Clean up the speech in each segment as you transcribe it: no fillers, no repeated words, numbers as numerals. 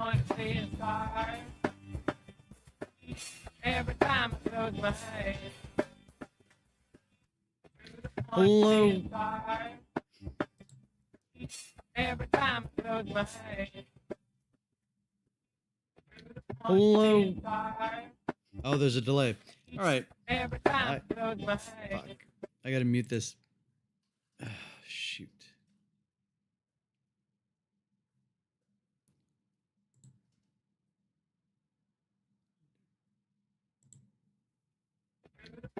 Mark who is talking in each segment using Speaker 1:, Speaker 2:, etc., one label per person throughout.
Speaker 1: point to see a star. Every time I close my eyes.
Speaker 2: Hello.
Speaker 1: Every time I close my eyes.
Speaker 2: Hello. Oh, there's a delay. All right.
Speaker 1: Every time I close my eyes.
Speaker 2: Fuck. I gotta mute this. Shoot.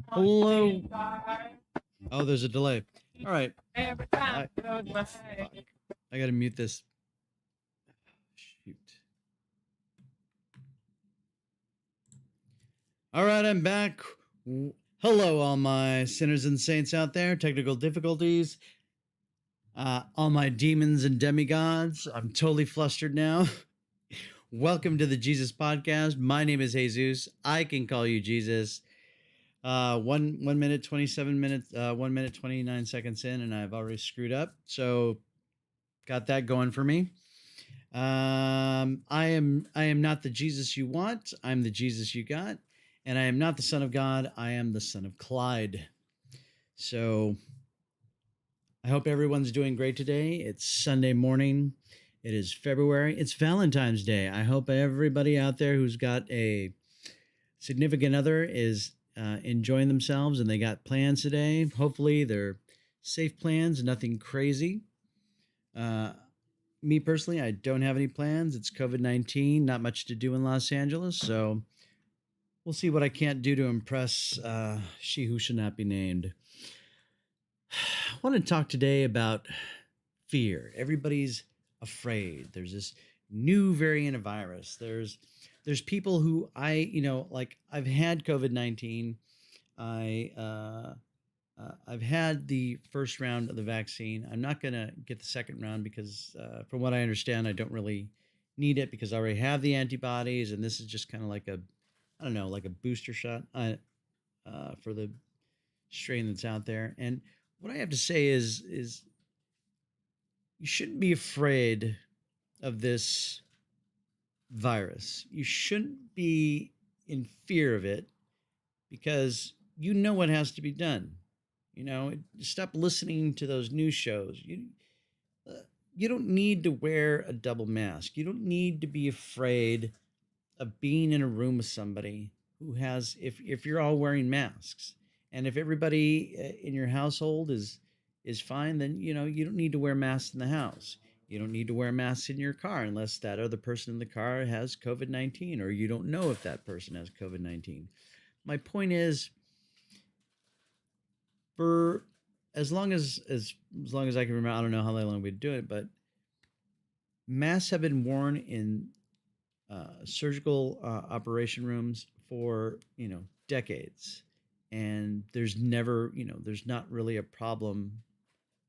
Speaker 2: Hello. Oh, there's a delay. All right.
Speaker 1: Every time I close my eyes.
Speaker 2: Fuck. I gotta mute this. Shoot. All right, I'm back. Hello, all my sinners and saints out there. Technical difficulties. All my demons and demigods. I'm totally flustered now. Welcome to the Jesus Podcast. My name is Jesus. I can call you Jesus. 1 minute 27 minutes. 1 minute 29 seconds in, and I've already screwed up. So, got that going for me. I am not the Jesus you want. I'm the Jesus you got. And I am not the Son of God. I am the Son of Clyde. So I hope everyone's doing great today. It's Sunday morning. It is February. It's Valentine's Day. I hope everybody out there who's got a significant other is enjoying themselves and they got plans today. Hopefully they're safe plans, nothing crazy. Me personally, I don't have any plans. It's COVID-19, not much to do in Los Angeles. So we'll see what I can't do to impress she who should not be named. I want to talk today about fear. Everybody's afraid. There's this new variant of virus. There's people who I've had COVID-19. I've had the first round of the vaccine. I'm not going to get the second round because from what I understand, I don't really need it because I already have the antibodies. And this is just kind of like like a booster shot for the strain that's out there. And what I have to say is you shouldn't be afraid of this virus. You shouldn't be in fear of it because you know what has to be done. Stop listening to those news shows. You don't need to wear a double mask. You don't need to be afraid of being in a room with somebody who has, if you're all wearing masks, and if everybody in your household is fine, then you don't need to wear masks in the house. You don't need to wear masks in your car unless that other person in the car has COVID-19 or you don't know if that person has COVID-19. My point is, for as long as I can remember, I don't know how long we'd do it, but masks have been worn in surgical operation rooms for decades, and there's not really a problem.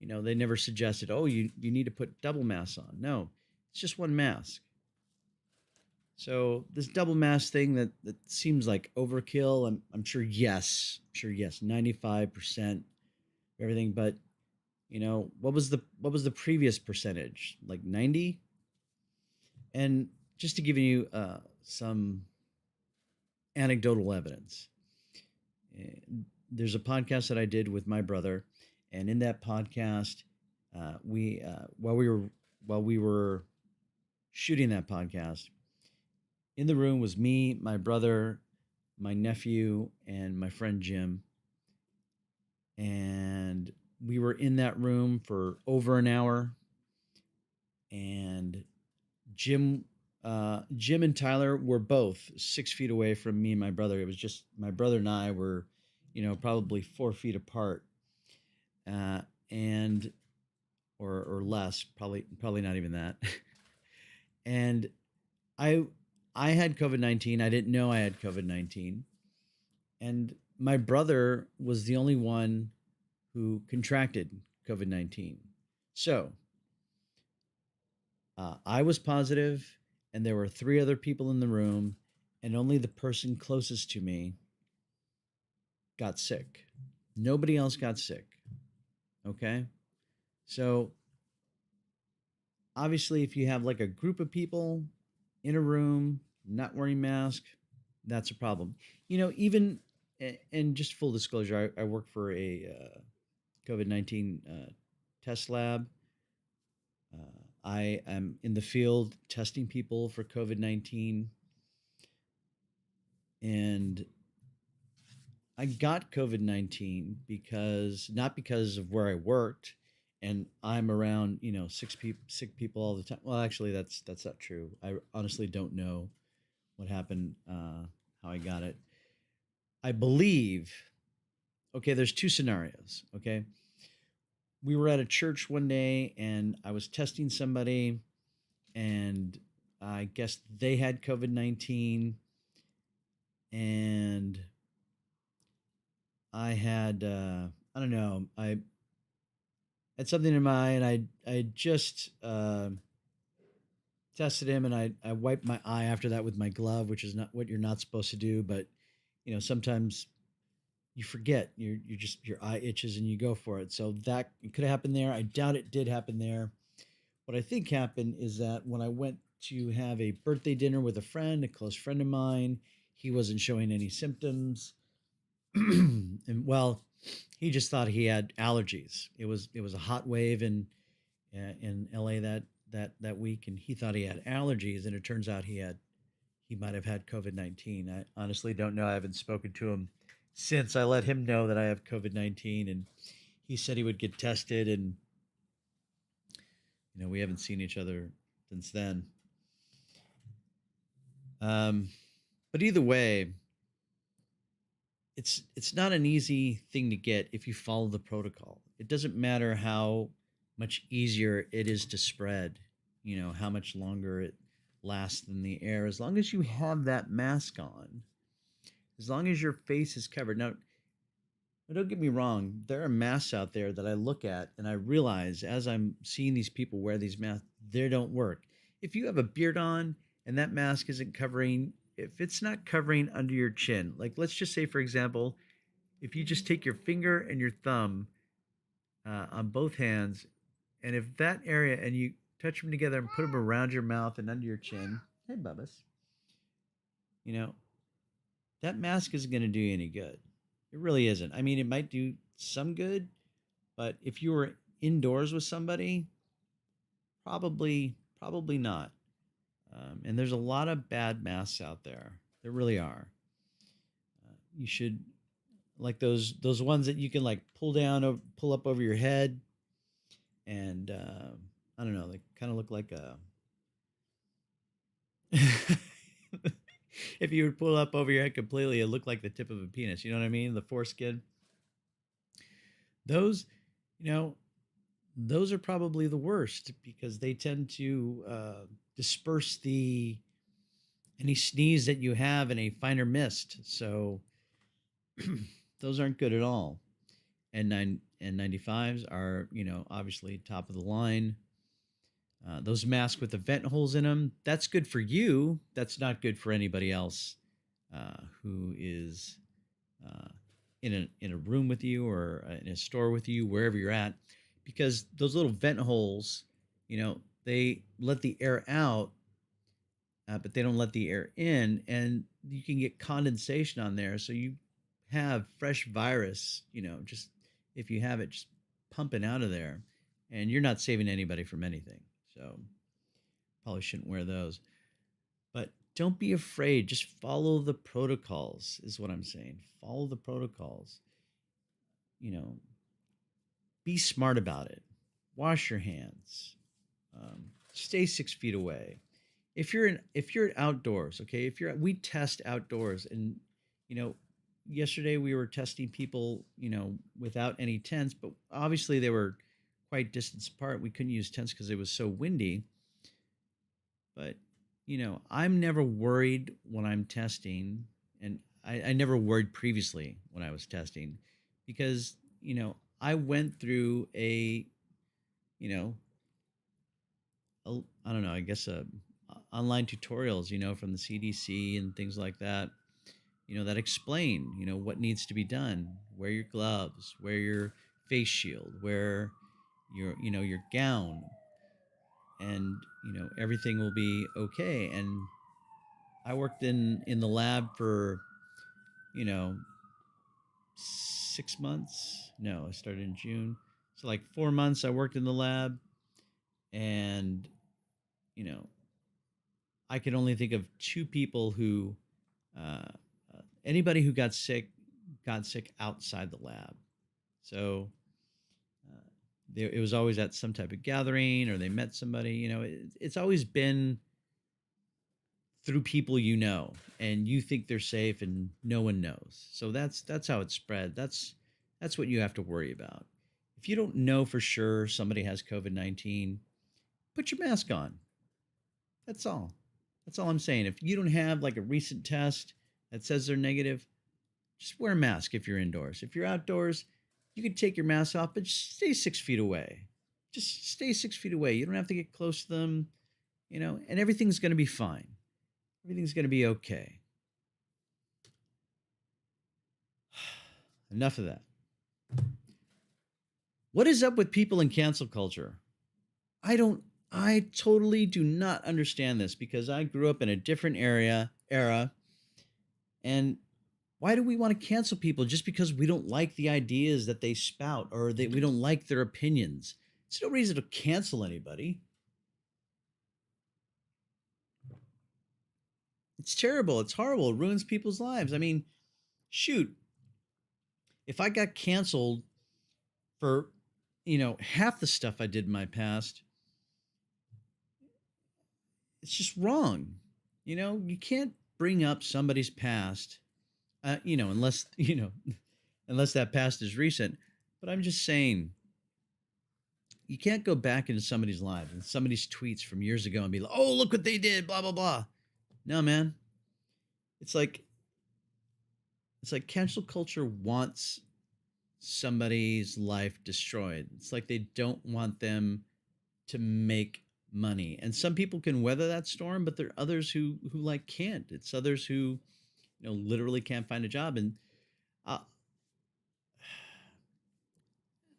Speaker 2: They never suggested, oh, you need to put double masks on. No, it's just one mask. So this double mask thing that seems like overkill. I'm sure yes, 95% of everything, but what was the previous percentage? Like 90? And just to give you some anecdotal evidence, there's a podcast that I did with my brother, and in that podcast, we while we were shooting that podcast, in the room was me, my brother, my nephew, and my friend Jim, and we were in that room for over an hour, and Jim and Tyler were both 6 feet away from me and my brother. It was just my brother and I were, probably 4 feet apart, and or less, probably not even that. And I had COVID-19. I didn't know I had COVID-19, and my brother was the only one who contracted COVID-19. So I was positive, and there were 3 other people in the room, and only the person closest to me got sick. Nobody else got sick. Okay? So obviously, if you have like a group of people in a room, not wearing mask, that's a problem. Even and just full disclosure, I work for a COVID-19 test lab. I am in the field testing people for COVID-19, and I got COVID-19 because not because of where I worked, and I'm around sick people all the time. Well, actually, that's not true. I honestly don't know what happened, how I got it. I believe. Okay, there's two scenarios. Okay, we were at a church one day, and I was testing somebody, and I guess they had COVID-19, and I had I don't know, I had something in my eye, and I just tested him, and I wiped my eye after that with my glove, which is not what you're not supposed to do, but sometimes you forget, you just your eye itches and you go for it. So that it could have happened there. I doubt it did happen there. What I think happened is that when I went to have a birthday dinner with a friend, a close friend of mine, he wasn't showing any symptoms. And well, he just thought he had allergies. It was a hot wave in LA that week, and he thought he had allergies, and it turns out he might have had COVID-19. I honestly don't know. I haven't spoken to him since. I let him know that I have COVID-19, and he said he would get tested, and we haven't seen each other since then. But either way, it's not an easy thing to get if you follow the protocol. It doesn't matter how much easier it is to spread, how much longer it lasts than the air, as long as you have that mask on, as long as your face is covered. Now, don't get me wrong, there are masks out there that I look at and I realize as I'm seeing these people wear these masks, they don't work. If you have a beard on and that mask isn't covering, if it's not covering under your chin, like let's just say, for example, if you just take your finger and your thumb on both hands, and if that area, and you touch them together and put them around your mouth and under your chin, hey, Bubbas, you know, that mask isn't going to do you any good. It really isn't. I mean, it might do some good, but if you were indoors with somebody, probably not. And there's a lot of bad masks out there. There really are. You should, like those ones that you can like pull up over your head, and I don't know, they kind of look like a. If you would pull up over your head completely, it looked like the tip of a penis. You know what I mean? The foreskin. Those, you know, those are probably the worst because they tend to disperse any sneeze that you have in a finer mist. So those aren't good at all. And N95s are, obviously top of the line. Those masks with the vent holes in them, that's good for you. That's not good for anybody else who is in a room with you or in a store with you, wherever you're at, because those little vent holes, they let the air out, but they don't let the air in, and you can get condensation on there. So you have fresh virus, just if you have it just pumping out of there, and you're not saving anybody from anything. So probably shouldn't wear those. But don't be afraid. Just follow the protocols is what I'm saying. Follow the protocols. Be smart about it. Wash your hands. Stay 6 feet away. If you're outdoors, okay. We test outdoors, and yesterday we were testing people, without any tents, but obviously they were quite distance apart. We couldn't use tents because it was so windy. But I'm never worried when I'm testing, and I never worried previously when I was testing, because I went through I don't know, I guess online tutorials, from the CDC and things like that, that explain, what needs to be done. Wear your gloves, wear your face shield, wear your gown, and everything will be okay. And I worked in the lab for, you know, 6 months. No, I started in June. So like 4 months I worked in the lab, and you know, I could only think of two people who, anybody who got sick outside the lab. So uh, it was always at some type of gathering, or they met somebody. It's always been through people and you think they're safe, and no one knows. So that's how it's spread. That's what you have to worry about. If you don't know for sure somebody has COVID-19, put your mask on. That's all. That's all I'm saying. If you don't have like a recent test that says they're negative, just wear a mask if you're indoors. If you're outdoors, you can take your mask off, but just stay 6 feet away. Just stay 6 feet away. You don't have to get close to them, and everything's going to be fine. Everything's going to be okay. Enough of that. What is up with people in cancel culture? I totally do not understand this, because I grew up in a different era, and why do we want to cancel people just because we don't like the ideas that they spout, or we don't like their opinions? It's no reason to cancel anybody. It's terrible. It's horrible. It ruins people's lives. I mean, shoot, if I got canceled for, half the stuff I did in my past, it's just wrong. You can't bring up somebody's past, unless, unless that past is recent. But I'm just saying, you can't go back into somebody's life and somebody's tweets from years ago and be like, oh, look what they did, blah, blah, blah. No, man. It's like cancel culture wants somebody's life destroyed. It's like they don't want them to make money. And some people can weather that storm, but there are others who like can't. It's others who, literally can't find a job. And uh,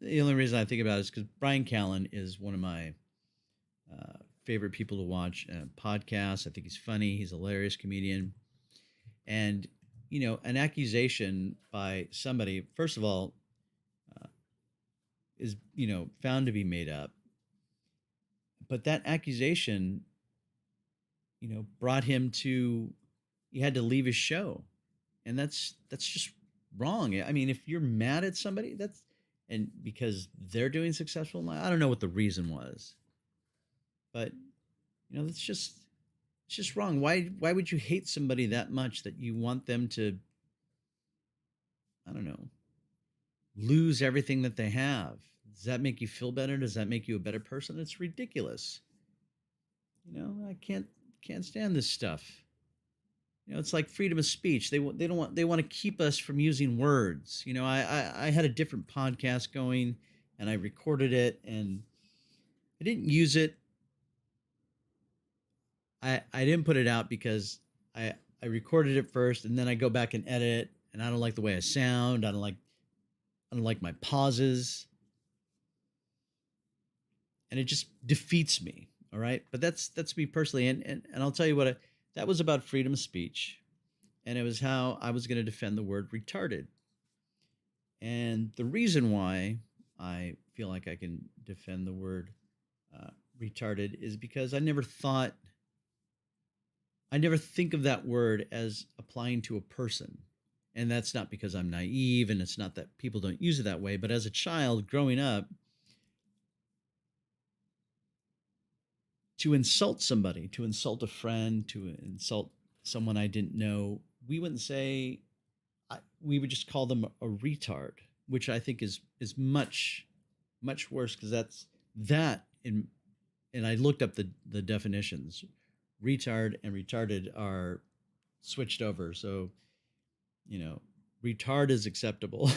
Speaker 2: the only reason I think about it is because Brian Callen is one of my favorite people to watch podcasts. I think he's funny. He's a hilarious comedian. And, an accusation by somebody, first of all, is, found to be made up. But that accusation, brought him to, he had to leave his show. And that's just wrong. I mean, if you're mad at somebody, and because they're doing successful, I don't know what the reason was, but it's just wrong. Why would you hate somebody that much that you want them to, I don't know, lose everything that they have? Does that make you feel better? Does that make you a better person? It's ridiculous. I can't stand this stuff. It's like freedom of speech. They want to keep us from using words. I had a different podcast going, and I recorded it, and I didn't use it. I didn't put it out because I recorded it first, and then I go back and edit it, and I don't like the way I sound. I don't like my pauses, and it just defeats me. All right, but that's me personally, and I'll tell you what. That was about freedom of speech, and it was how I was going to defend the word retarded. And the reason why I feel like I can defend the word retarded is because I never think of that word as applying to a person. And that's not because I'm naive, and it's not that people don't use it that way, but as a child growing up, to insult somebody, to insult a friend, to insult someone I didn't know, we wouldn't say, we would just call them a retard, which I think is much, much worse, because and I looked up the definitions. Retard and retarded are switched over. So, retard is acceptable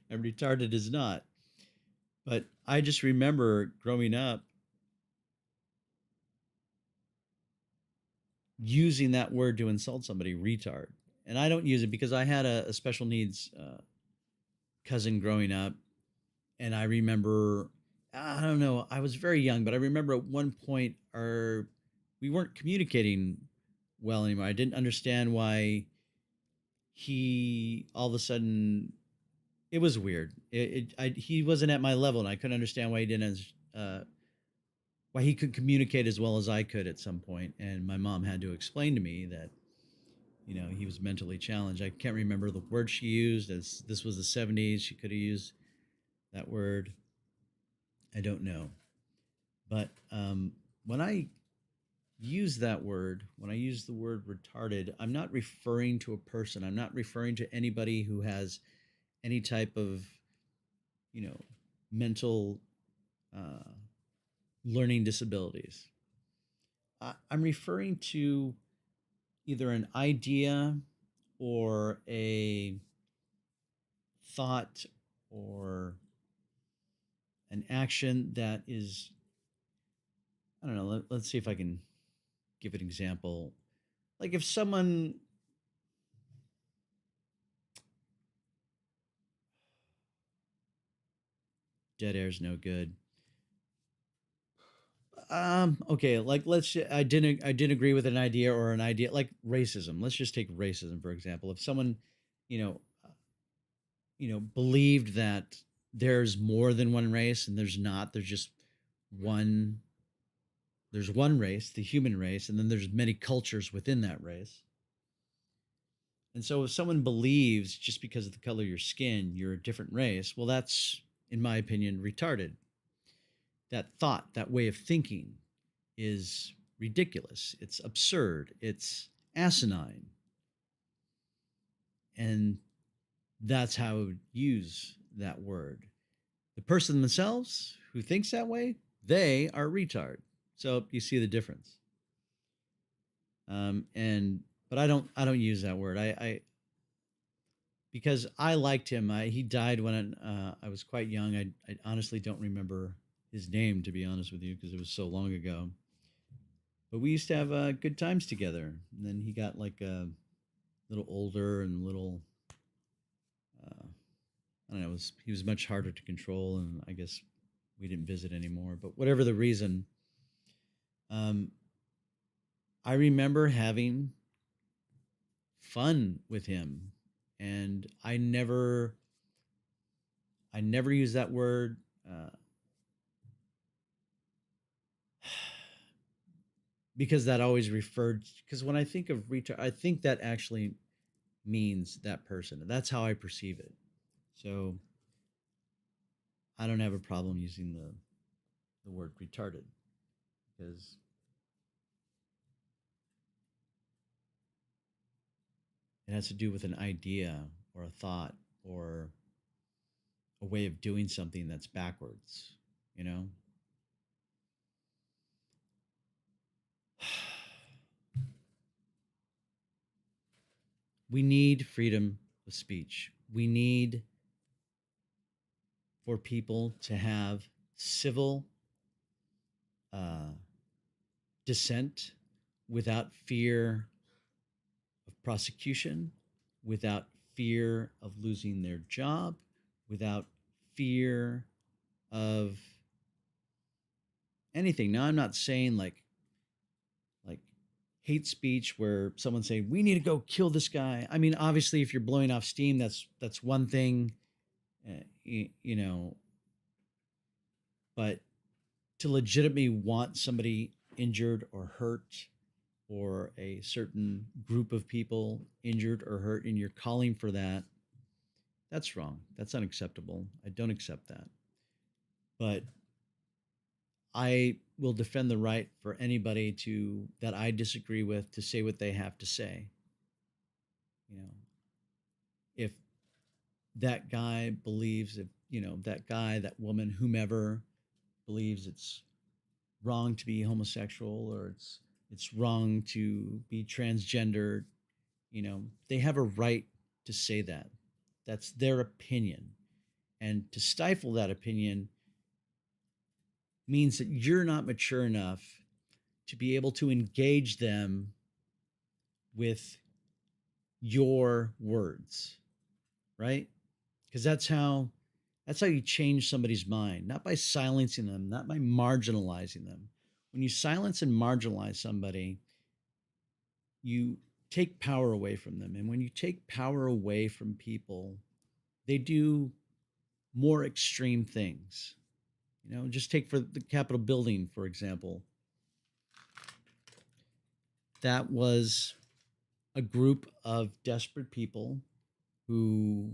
Speaker 2: and retarded is not. But I just remember growing up using that word to insult somebody, retard. And I don't use it because I had a special needs cousin growing up. And I remember, I don't know, I was very young, but I remember at one point we weren't communicating well anymore. I didn't understand why he all of a sudden, it was weird. He wasn't at my level, and I couldn't understand why he didn't why he could communicate as well as I could at some point. And my mom had to explain to me that he was mentally challenged. I can't remember the word she used, as this was the 70s. She could have used that word. I don't know. But when I use that word, when I use the word retarded, I'm not referring to a person. I'm not referring to anybody who has any type of, mental uh, learning disabilities. I'm referring to either an idea or a thought or an action that is, I don't know, let's see if I can give an example. Like if someone, dead air is no good. Okay, like I didn't agree with an idea or an idea like racism. Let's just take racism for example. If someone, you know, believed that there's more than one race and there's not, one there's one race, the human race, and then there's many cultures within that race. And so if someone believes just because of the color of your skin, you're a different race, well, that's, in my opinion, retarded. That thought, that way of thinking is ridiculous. It's absurd. It's asinine. And that's how I would use that word. The person themselves who thinks that way, they are retard. So you see the difference. And but I don't use that word. I because I liked him. He died when I was quite young. I honestly don't remember his name, to be honest with you, because it was so long ago. But we used to have good times together. And then he got like a little older and a little, I don't know. He was much harder to control, and I guess we didn't visit anymore. But whatever the reason, um, I remember having fun with him, and I never use that word. Because that always referred, because when I think of retard, I think that actually means that person. That's how I perceive it. So I don't have a problem using the word retarded because it has to do with an idea or a thought or a way of doing something that's backwards, you know? We need freedom of speech. We need for people to have civil uh, dissent without fear of prosecution, without fear of losing their job, without fear of anything. Now, I'm not saying like hate speech where someone's saying we need to go kill this guy. I mean, obviously, if you're blowing off steam, that's one thing, you know. But to legitimately want somebody injured or hurt, or a certain group of people injured or hurt, and you're calling for that, that's wrong. That's unacceptable. I don't accept that. But I will defend the right for anybody to that I disagree with to say what they have to say. You know, if that guy believes, if that guy, that woman, whomever believes it's wrong to be homosexual, or it's wrong to be transgender, they have a right to say that. That's their opinion. And to stifle that opinion means that you're not mature enough to be able to engage them with your words, right? Because that's how you change somebody's mind, not by silencing them, not by marginalizing them. When you silence and marginalize somebody, you take power away from them. And when you take power away from people, they do more extreme things. Just take for the Capitol building, for example. That was a group of desperate people who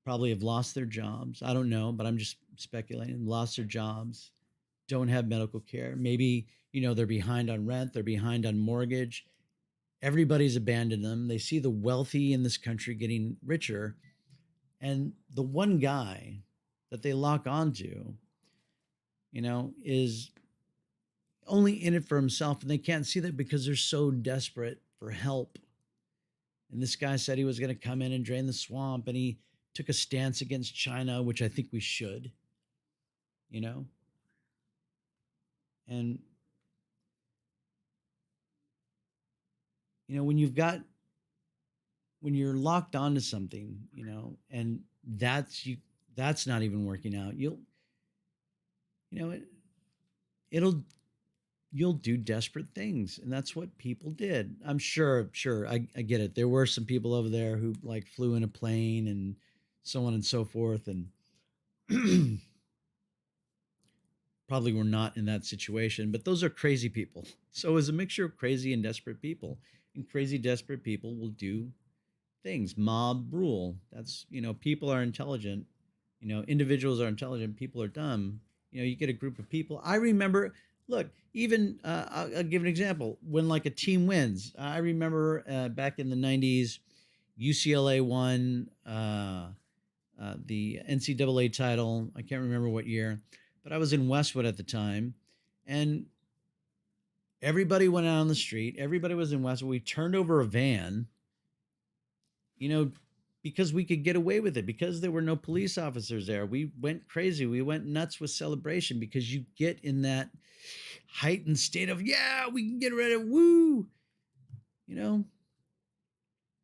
Speaker 2: probably have lost their jobs. I don't know, but I'm just speculating. Lost their jobs, don't have medical care. Maybe, they're behind on rent, they're behind on mortgage. Everybody's abandoned them. They see the wealthy in this country getting richer. And the one guy that they lock onto, is only in it for himself. And they can't see that because they're so desperate for help. And this guy said he was going to come in and drain the swamp. And he took a stance against China, which I think we should, And, when when you're locked onto something, and that's not even working out, you know, it, it'll, you'll do desperate things. And that's what people did. I'm sure, I get it. There were some people over there who like flew in a plane and so on and so forth. And probably were not in that situation, but those are crazy people. So it's a mixture of crazy and desperate people. And crazy, desperate people will do things. Mob rule. That's, people are intelligent. Individuals are intelligent. People are dumb. You get a group of people. I remember, look, even, I'll give an example. When like a team wins, I remember back in the 90s, UCLA won the NCAA title. I can't remember what year, but I was in Westwood at the time, and everybody went out on the street. Everybody was in Westwood. We turned over a van, because we could get away with it, because there were no police officers there. We went crazy. We went nuts with celebration because you get in that heightened state of, yeah, we can get rid of, woo.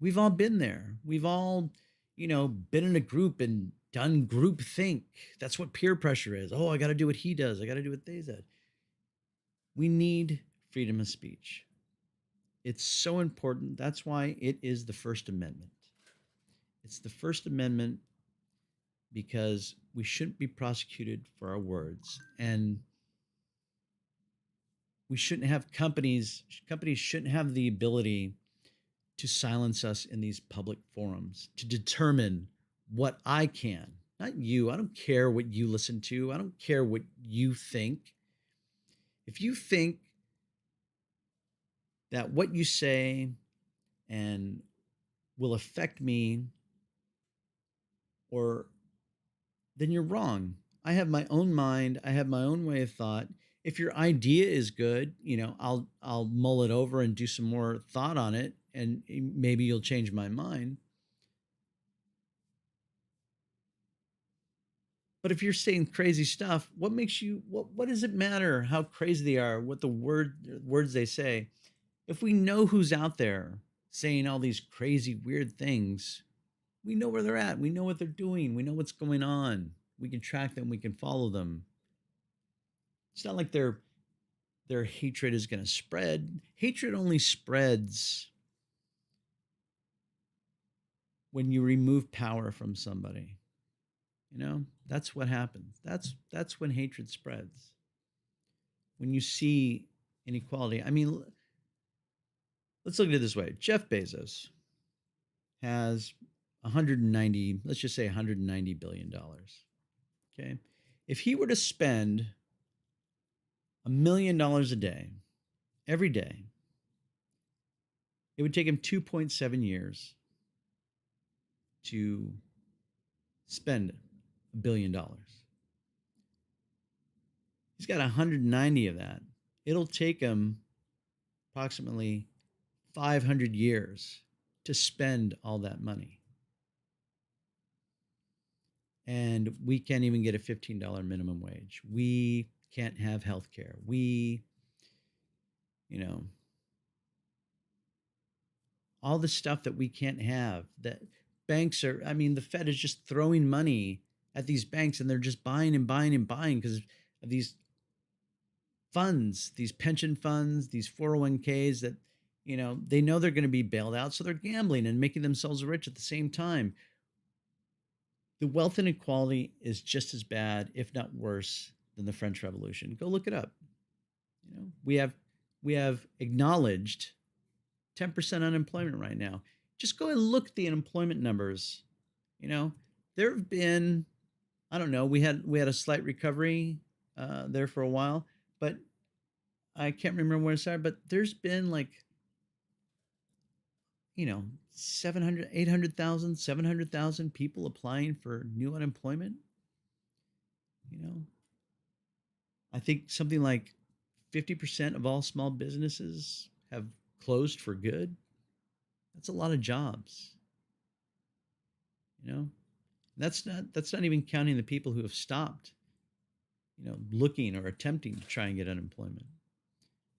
Speaker 2: We've all been there. We've all, been in a group and done group think. That's what peer pressure is. Oh, I got to do what he does. I got to do what they said. We need freedom of speech. It's so important. That's why it is the First Amendment. It's the First Amendment because we shouldn't be prosecuted for our words. And we shouldn't have companies shouldn't have the ability to silence us in these public forums, to determine what I can, not you. I don't care what you listen to. I don't care what you think. If you think that what you say and will affect me, or then you're wrong. I have my own mind. I have my own way of thought. If your idea is good, I'll mull it over and do some more thought on it, and maybe you'll change my mind. But if you're saying crazy stuff, what makes you, what does it matter how crazy they are, what the words they say? If we know who's out there saying all these crazy, weird things, we know where they're at. We know what they're doing. We know what's going on. We can track them. We can follow them. It's not like their hatred is going to spread. Hatred only spreads when you remove power from somebody. That's what happens. That's when hatred spreads. When you see inequality. I mean, let's look at it this way. Jeff Bezos has 190, let's just say $190 billion. Okay. If he were to spend $1 million a day, every day, it would take him 2.7 years to spend $1 billion. He's got 190 of that. It'll take him approximately 500 years to spend all that money. And we can't even get a $15 minimum wage. We can't have health care. We, all the stuff that we can't have, that banks are, the Fed is just throwing money at these banks, and they're just buying and buying and buying because of these funds, these pension funds, these 401ks that, they know they're going to be bailed out, so they're gambling and making themselves rich at the same time. The wealth inequality is just as bad, if not worse, than the French Revolution. Go look it up. We have acknowledged 10% unemployment right now. Just go and look at the unemployment numbers. There have been, I don't know, we had a slight recovery there for a while, but I can't remember where it started, but there's been like, 700, 800,000, 700,000 people applying for new unemployment. You know, I think something like 50% of all small businesses have closed for good. That's a lot of jobs. You know, that's not even counting the people who have stopped, looking or attempting to try and get unemployment.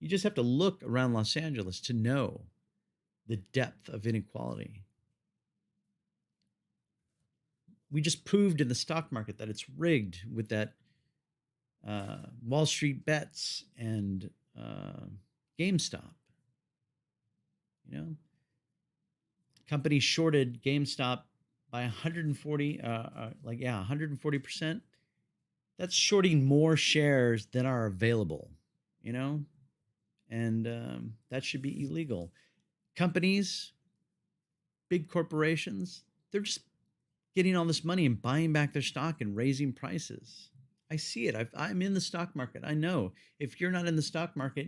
Speaker 2: You just have to look around Los Angeles to know the depth of inequality. We just proved in the stock market that it's rigged with that Wall Street bets and GameStop. Companies shorted GameStop by 140%. That's shorting more shares than are available. And that should be illegal. Companies, big corporations, they're just getting all this money and buying back their stock and raising prices. I see it. I'm in the stock market. I know if you're not in the stock market,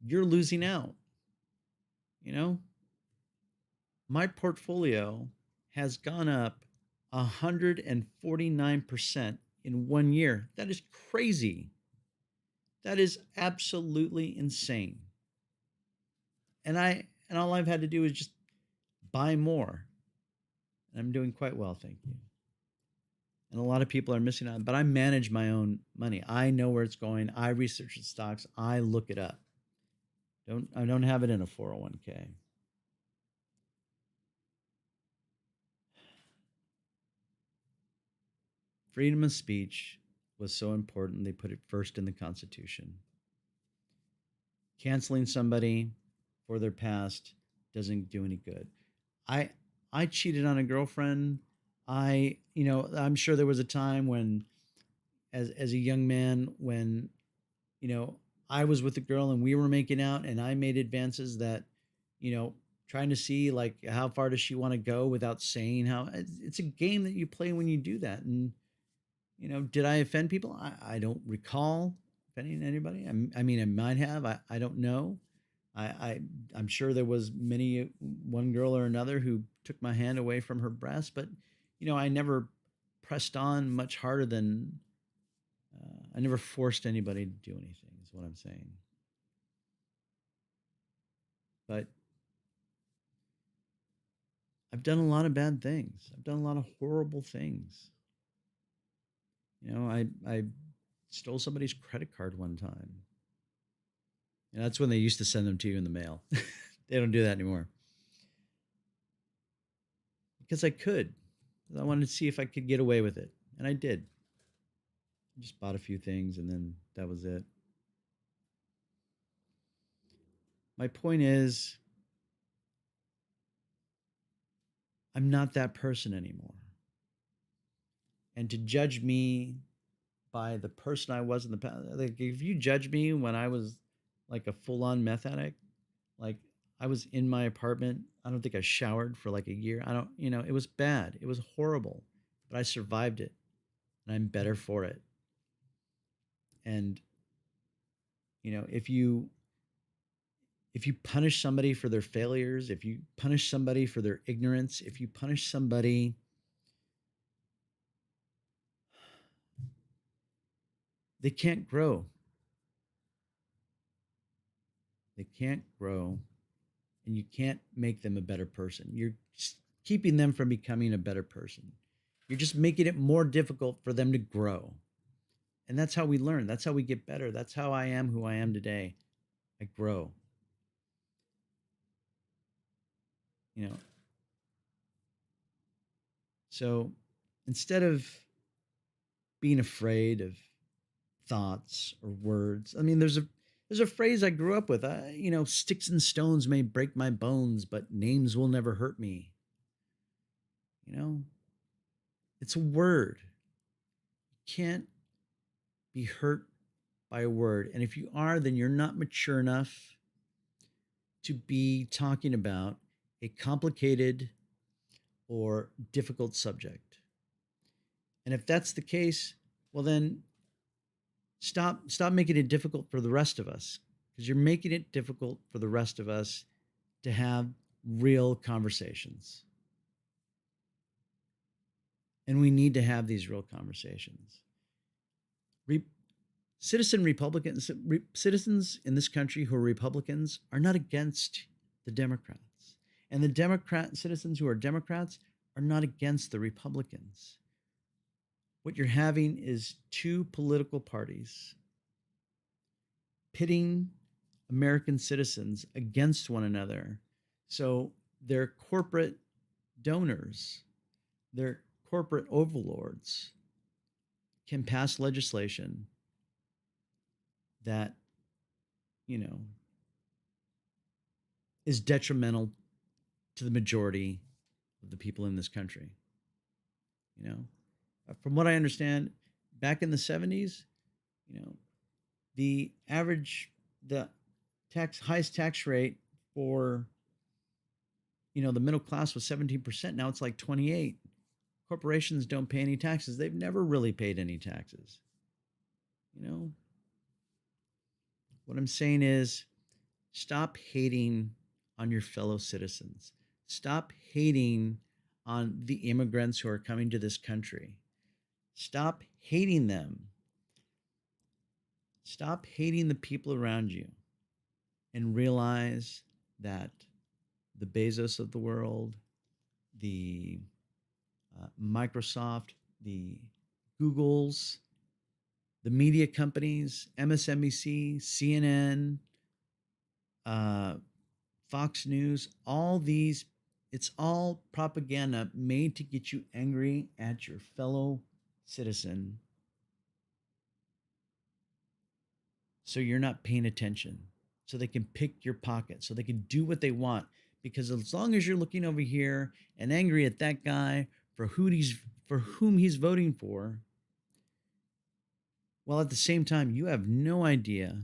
Speaker 2: you're losing out. My portfolio has gone up 149% in 1 year. That is crazy. That is absolutely insane. And all I've had to do is just buy more. And I'm doing quite well, thank you. And a lot of people are missing out, but I manage my own money. I know where it's going. I research the stocks. I look it up. I don't have it in a 401k. Freedom of speech was so important, they put it first in the Constitution. Canceling somebody for their past doesn't do any good. I cheated on a girlfriend. I'm sure there was a time when, as a young man, when, I was with a girl and we were making out and I made advances that, trying to see like how far does she want to go without saying how. It's a game that you play when you do that. And, did I offend people? I don't recall offending anybody. I mean, I might have. I don't know. I'm sure there was one girl or another who took my hand away from her breast, but I never pressed on much harder than I never forced anybody to do anything. Is what I'm saying. But I've done a lot of bad things. I've done a lot of horrible things. I stole somebody's credit card one time. And that's when they used to send them to you in the mail. They don't do that anymore. Because I could. I wanted to see if I could get away with it. And I did. I just bought a few things and then that was it. My point is, I'm not that person anymore. And to judge me by the person I was in the past, like if you judge me when I was like a full-on meth addict, like I was in my apartment, I don't think I showered for like a year. It was bad. It was horrible, but I survived it and I'm better for it. And, if you punish somebody for their failures, if you punish somebody for their ignorance, if you punish somebody, they can't grow. They can't grow, and you can't make them a better person. You're keeping them from becoming a better person. You're just making it more difficult for them to grow. And that's how we learn. That's how we get better. That's how I am who I am today. I grow. So instead of being afraid of thoughts or words, I mean, there's There's a phrase I grew up with. Sticks and stones may break my bones, but names will never hurt me. You know, it's a word. You can't be hurt by a word. And if you are, then you're not mature enough to be talking about a complicated or difficult subject. And if that's the case, well then stop making it difficult for the rest of us, because you're making it difficult for the rest of us to have real conversations. And we need to have these real conversations. Citizens in this country who are Republicans are not against the Democrats. And the citizens who are Democrats are not against the Republicans. What you're having is two political parties pitting American citizens against one another. So their corporate donors, their corporate overlords can pass legislation that, is detrimental to the majority of the people in this country. From what I understand, back in the 70s, the highest tax rate for, the middle class was 17%. Now it's like 28. Corporations don't pay any taxes. They've never really paid any taxes. What I'm saying is, stop hating on your fellow citizens. Stop hating on the immigrants who are coming to this country. Stop hating them. Stop hating the people around you, and realize that the Bezos of the world, the Microsoft, the Googles, the media companies, MSNBC, CNN, Fox News, all these, it's all propaganda made to get you angry at your fellow citizen, so you're not paying attention, so they can pick your pocket, so they can do what they want. Because as long as you're looking over here and angry at that guy for whom he's voting for, while at the same time you have no idea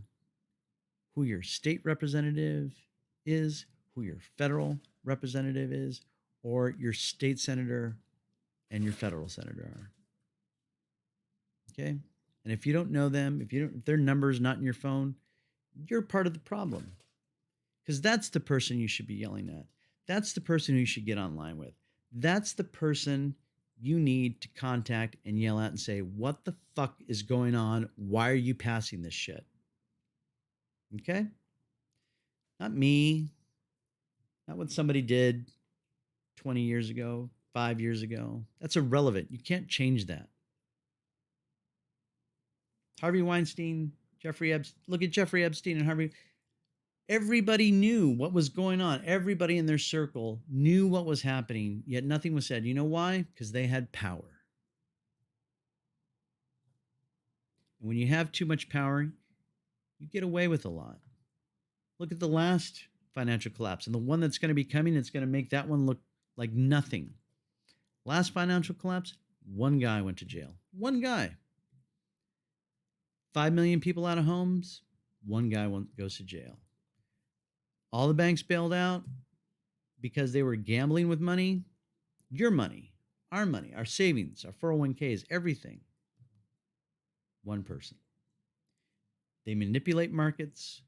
Speaker 2: who your state representative is, who your federal representative is, or your state senator and your federal senator are. Okay? And if you don't know them, if their number is not in your phone, you're part of the problem. Because that's the person you should be yelling at. That's the person who you should get online with. That's the person you need to contact and yell at and say, what the fuck is going on? Why are you passing this shit? Okay? Not me. Not what somebody did 20 years ago, 5 years ago. That's irrelevant. You can't change that. Harvey Weinstein, Jeffrey Epstein. Look at Jeffrey Epstein and Harvey. Everybody knew what was going on. Everybody in their circle knew what was happening, yet nothing was said. You know why? Because they had power. And when you have too much power, you get away with a lot. Look at the last financial collapse, and the one that's going to be coming, it's going to make that one look like nothing. Last financial collapse, one guy went to jail. One guy. 5 million people out of homes, one guy goes to jail. All the banks bailed out because they were gambling with money. Your money, our savings, our 401ks, everything. One person. They manipulate markets.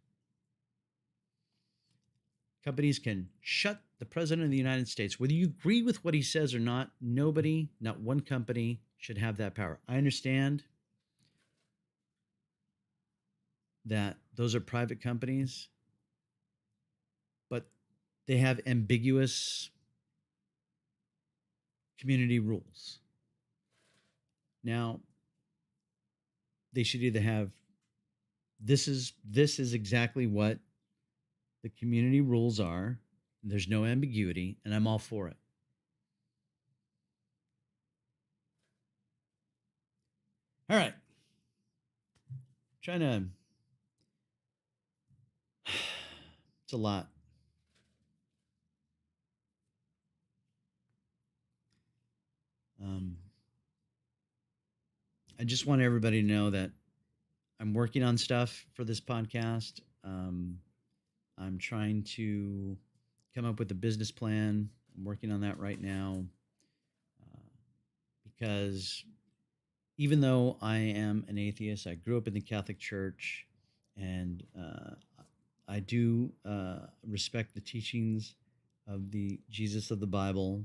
Speaker 2: Companies can shut the president of the United States. Whether you agree with what he says or not, nobody, not one company, should have that power. I understand that those are private companies, but they have ambiguous community rules. Now, they should either have, this is exactly what the community rules are. There's no ambiguity, and I'm all for it. All right. Trying to It's a lot. Um, I just want everybody to know that I'm working on stuff for this podcast. I'm trying to come up with a business plan. I'm working on that right now uh, because even though I am an atheist, I grew up in the Catholic Church, and I do respect the teachings of the Jesus of the Bible.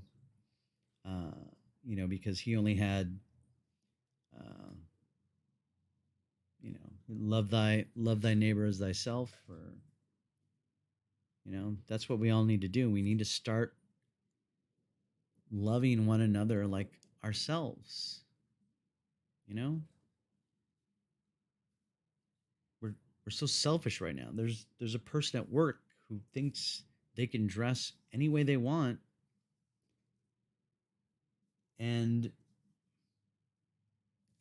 Speaker 2: Uh, because he only had, uh, love thy neighbor as thyself, or that's what we all need to do. We need to start loving one another like ourselves. You know, we're we're so selfish right now. There's a person at work who thinks they can dress any way they want, and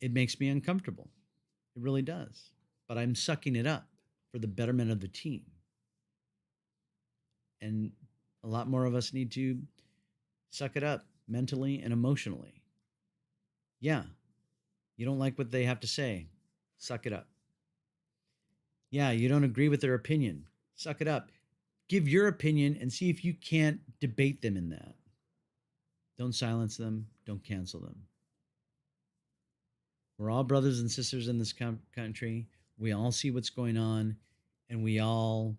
Speaker 2: it makes me uncomfortable. It really does. But I'm sucking it up for the betterment of the team. And a lot more of us need to suck it up mentally and emotionally. Yeah, you don't like what they have to say. Suck it up. Yeah, you don't agree with their opinion. Suck it up. Give your opinion and see if you can't debate them in that. Don't silence them. Don't cancel them. We're all brothers and sisters in this country. We all see what's going on, and we all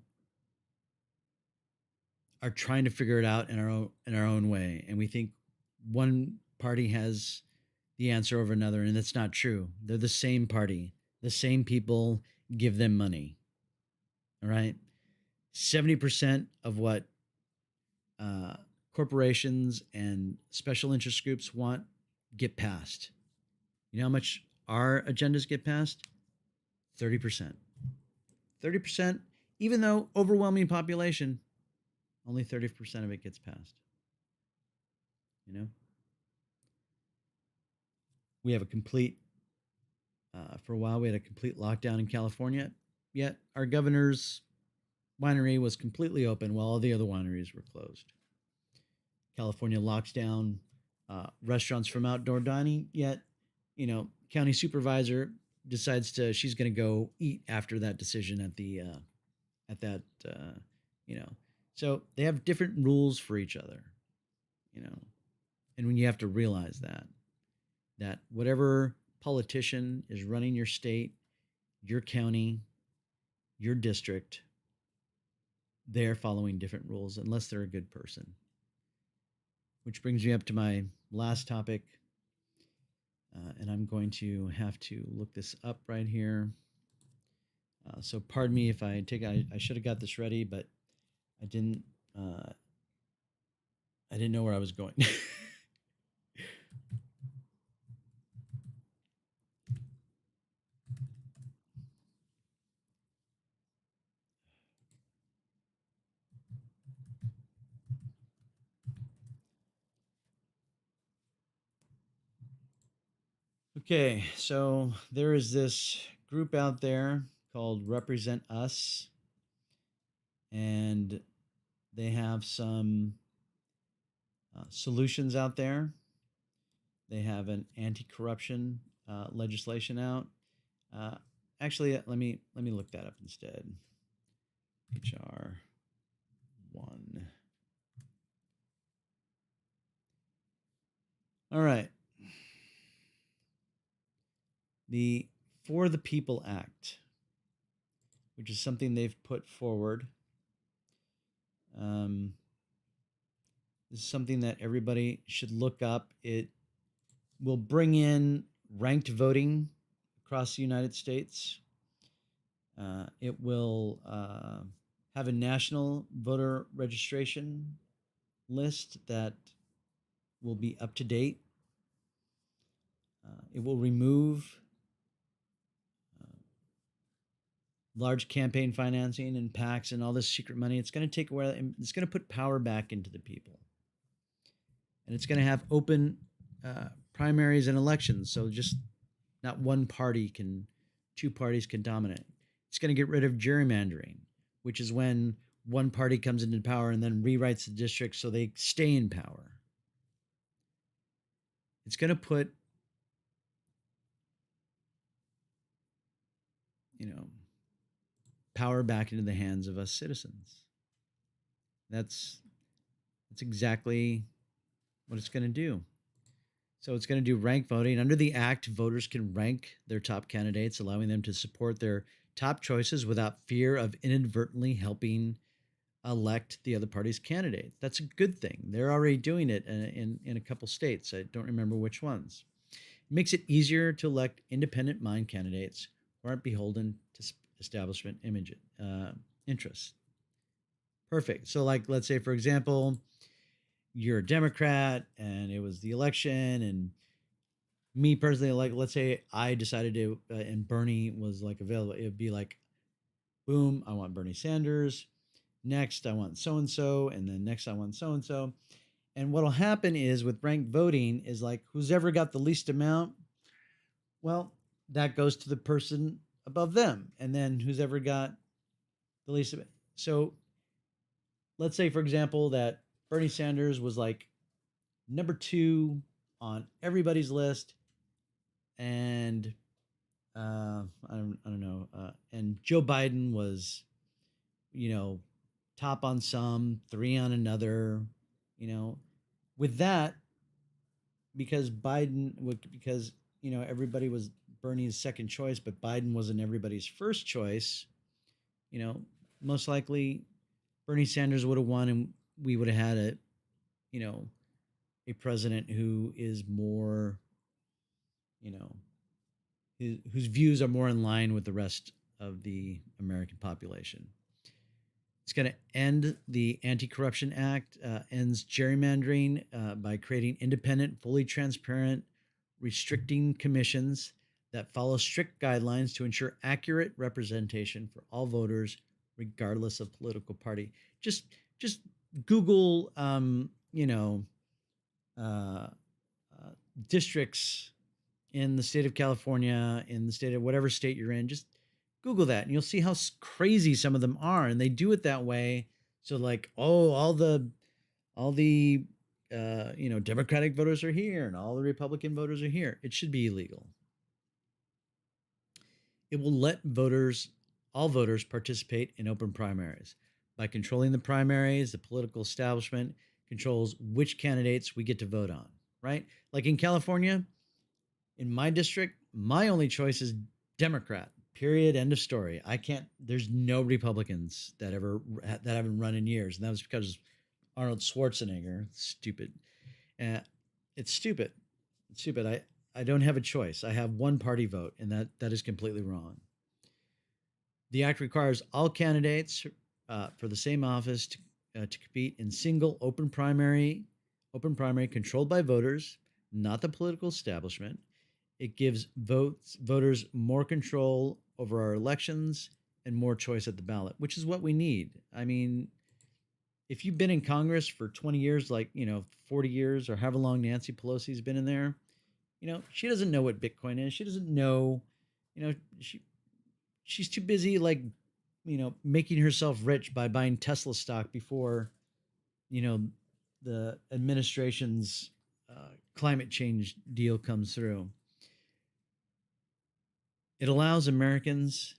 Speaker 2: are trying to figure it out in our own way. And we think one party has the answer over another, and that's not true. They're the same party. The same people give them money. All right. 70% of what uh, corporations and special interest groups want get passed. You know how much our agendas get passed? 30%. 30%, even though overwhelming population, only 30% of it gets passed. You know? We have a complete, for a while, we had a complete lockdown in California, yet our governor's winery was completely open while all the other wineries were closed. California locks down restaurants from outdoor dining, yet, county supervisor decides she's going to go eat after that decision at that, you know. So they have different rules for each other, you know. And when you have to realize that whatever politician is running your state, your county, your district, they're following different rules unless they're a good person. Which brings me up to my last topic. And I'm going to have to look this up right here. So pardon me if I should have got this ready, but I didn't. I didn't know where I was going. Okay, so there is this group out there called Represent Us, and they have some solutions out there. They have an anti-corruption legislation out. Uh, Actually, let me look that up instead. HR 1. All right. The For the People Act, which is something they've put forward. This is something that everybody should look up. It will bring in ranked voting across the United States. It will have a national voter registration list that will be up to date. It will remove large campaign financing and PACs and all this secret money. It's going to take away, it's going to put power back into the people. And it's going to have open primaries and elections. So just not two parties can dominate. It's going to get rid of gerrymandering, which is when one party comes into power and then rewrites the district so they stay in power. It's going to put, you know, power back into the hands of us citizens. That's exactly what it's going to do. So it's going to do rank voting. Under the act, voters can rank their top candidates, allowing them to support their top choices without fear of inadvertently helping elect the other party's candidate. That's a good thing. They're already doing it in a couple states. I don't remember which ones. It makes it easier to elect independent mind candidates who aren't beholden to establishment interests. Perfect. So, like, let's say, for example, you're a Democrat and it was the election, and me personally, like, let's say I decided to, and Bernie was like available, it would be like, boom, I want Bernie Sanders. Next, I want so and so, and then next, I want so and so. And what'll happen is with ranked voting is like who's ever got the least amount, well, that goes to the person above them, and then who's ever got the least of it. So let's say, for example, that Bernie Sanders was like number 2 on everybody's list, and I don't know, and Joe Biden was, you know, top on some, 3 on another, you know, with that, because because everybody was Bernie's second choice, but Biden wasn't everybody's first choice, you know, most likely Bernie Sanders would have won, and we would have had a president who is more, you know, whose views are more in line with the rest of the American population. It's going to end the Anti-Corruption Act, ends gerrymandering by creating independent, fully transparent, restricting commissions that follow strict guidelines to ensure accurate representation for all voters, regardless of political party. Just Google, uh, districts in the state of California, in the state of whatever state you're in. Just Google that, and you'll see how crazy some of them are, and they do it that way. So, like, oh, all the Democratic voters are here, and all the Republican voters are here. It should be illegal. It will let all voters, participate in open primaries. By controlling the primaries, the political establishment controls which candidates we get to vote on. Right? Like in California, in my district, my only choice is Democrat. Period. End of story. I can't. There's no Republicans that haven't run in years, and that was because Arnold Schwarzenegger. Stupid. Uh, it's stupid. It's stupid. I don't have a choice. I have one party vote, and that is completely wrong. The act requires all candidates for the same office to compete in single open primary controlled by voters, not the political establishment. It gives voters more control over our elections and more choice at the ballot, which is what we need. I mean, if you've been in Congress for 20 years, like, 40 years or however long Nancy Pelosi's been in there, she doesn't know what Bitcoin is. She doesn't know, she's too busy, like, making herself rich by buying Tesla stock before, the administration's climate change deal comes through. It allows Americans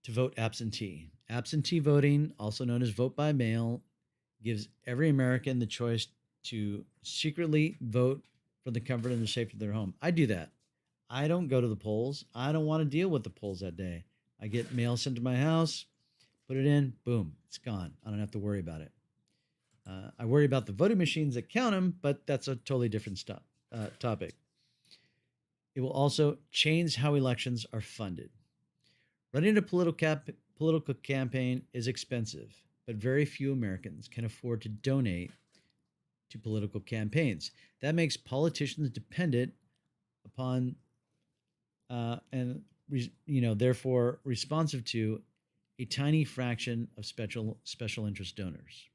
Speaker 2: to vote absentee. Absentee voting, also known as vote by mail, gives every American the choice to secretly vote for the comfort and the safety of their home. I do that. I don't go to the polls. I don't want to deal with the polls that day. I get mail sent to my house, put it in, boom, it's gone. I don't have to worry about it. I worry about the voting machines that count them, but that's a totally different topic. It will also change how elections are funded. Running a political campaign is expensive, but very few Americans can afford to donate to political campaigns. That makes politicians dependent upon therefore responsive to a tiny fraction of special interest donors.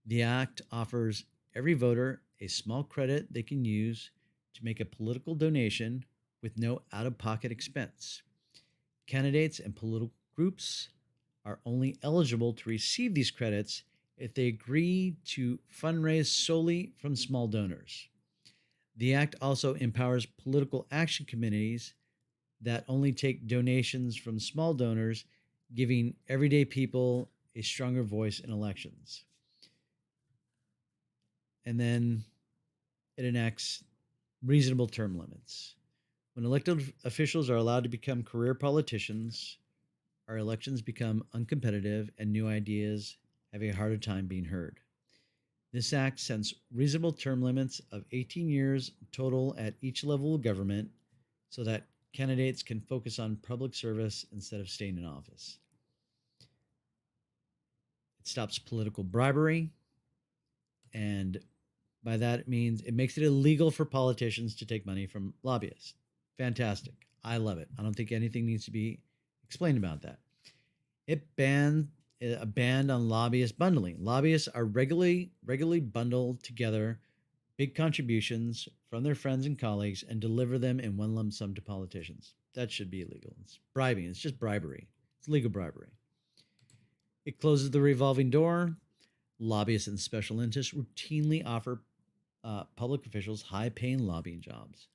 Speaker 2: The act offers every voter a small credit they can use to make a political donation with no out-of-pocket expense. Candidates and political groups are only eligible to receive these credits if they agree to fundraise solely from small donors. The act also empowers political action committees that only take donations from small donors, giving everyday people a stronger voice in elections. And then it enacts reasonable term limits. When elected officials are allowed to become career politicians, our elections become uncompetitive and new ideas have a harder time being heard. This act sets reasonable term limits of 18 years total at each level of government so that candidates can focus on public service instead of staying in office. It stops political bribery, and by that it means it makes it illegal for politicians to take money from lobbyists. Fantastic. I love it. I don't think anything needs to be explained about that. It bans a ban on lobbyist bundling. Lobbyists are regularly bundled together big contributions from their friends and colleagues and deliver them in one lump sum to politicians. That should be illegal. It's bribing. It's just bribery. It's legal bribery. It closes the revolving door. Lobbyists and special interests routinely offer public officials high-paying lobbying jobs.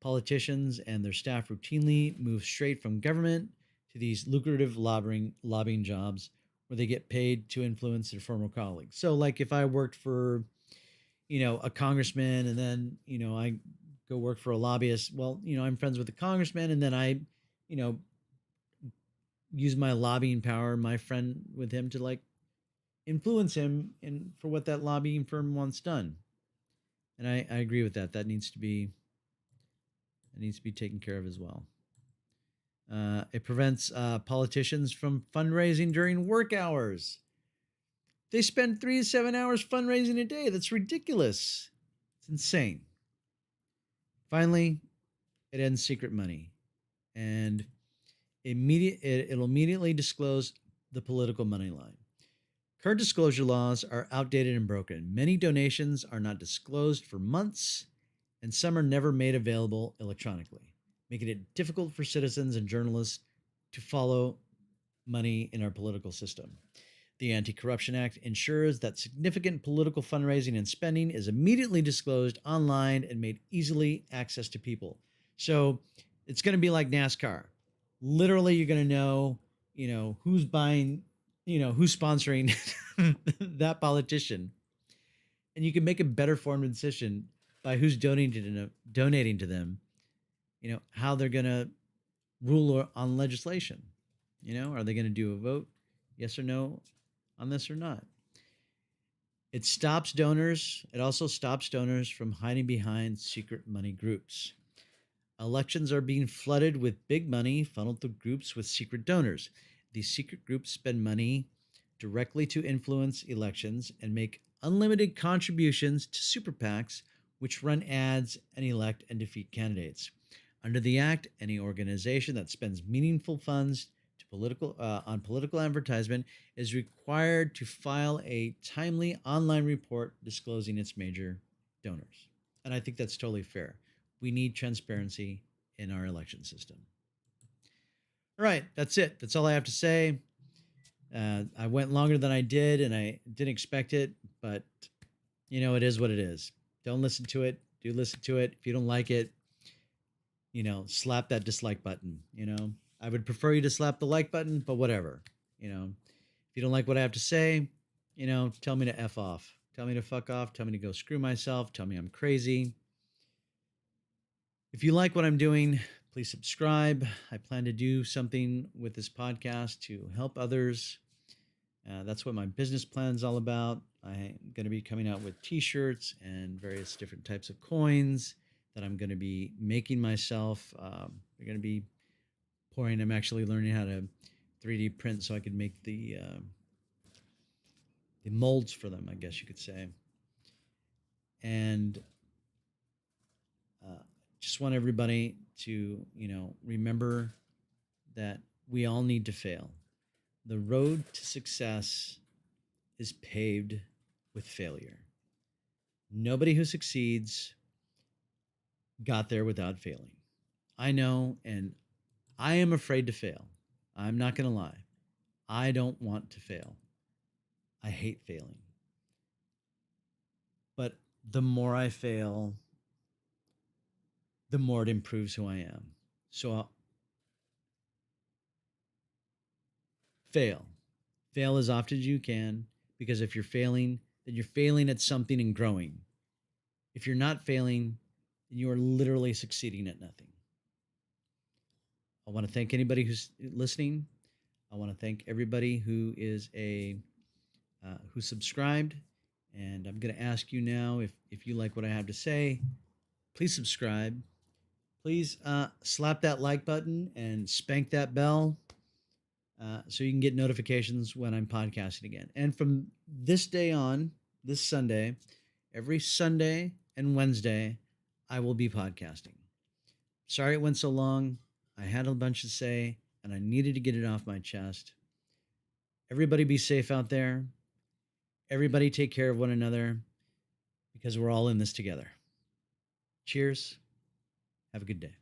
Speaker 2: Politicians and their staff routinely move straight from government to these lucrative lobbying jobs where they get paid to influence their former colleagues. So, like if I worked for, a congressman and then, I go work for a lobbyist, well, I'm friends with the congressman and then I, you know, use my lobbying power, my friend with him to like influence him in for what that lobbying firm wants done. And I agree with that. That needs to be taken care of as well. It prevents politicians from fundraising during work hours. They spend 3 to 7 hours fundraising a day. That's ridiculous. It's insane. Finally, it ends secret money, and it'll immediately disclose the political money line. Current disclosure laws are outdated and broken. Many donations are not disclosed for months, and some are never made available electronically, making it difficult for citizens and journalists to follow money in our political system. The Anti-Corruption Act ensures that significant political fundraising and spending is immediately disclosed online and made easily access to people. So it's going to be like NASCAR. Literally, you're going to know, who's buying, who's sponsoring that politician. And you can make a better formed decision by who's donating to them, how they're going to rule on legislation. Are they going to do a vote, yes or no, on this or not? It stops donors. It also stops donors from hiding behind secret money groups. Elections are being flooded with big money funneled through groups with secret donors. These secret groups spend money directly to influence elections and make unlimited contributions to super PACs, which run ads and elect and defeat candidates. Under the Act, any organization that spends meaningful funds on political advertisement is required to file a timely online report disclosing its major donors. And I think that's totally fair. We need transparency in our election system. All right, that's it. That's all I have to say. I went longer than I did, and I didn't expect it, but it is what it is. Don't listen to it. Do listen to it. If you don't like it, slap that dislike button. I would prefer you to slap the like button, but whatever. If you don't like what I have to say, tell me to F off. Tell me to fuck off. Tell me to go screw myself. Tell me I'm crazy. If you like what I'm doing, please subscribe. I plan to do something with this podcast to help others. That's what my business plan is all about. I'm going to be coming out with t-shirts and various different types of coins that I'm going to be making myself. They're going to be pouring. I'm actually learning how to 3D print so I could make the molds for them, I guess you could say. And just want everybody to, remember that we all need to fail. The road to success is paved with failure. Nobody who succeeds got there without failing. I know, and I am afraid to fail. I'm not going to lie. I don't want to fail. I hate failing. But the more I fail, the more it improves who I am. So I'll fail. Fail as often as you can, because if you're failing, then you're failing at something and growing. If you're not failing, then you are literally succeeding at nothing. I want to thank anybody who's listening. I want to thank everybody who is who subscribed. And I'm going to ask you now, if you like what I have to say, please subscribe. Please slap that like button and spank that bell so you can get notifications when I'm podcasting again. And from this day on, this Sunday, every Sunday and Wednesday, I will be podcasting. Sorry it went so long. I had a bunch to say, and I needed to get it off my chest. Everybody be safe out there. Everybody take care of one another, because we're all in this together. Cheers. Have a good day.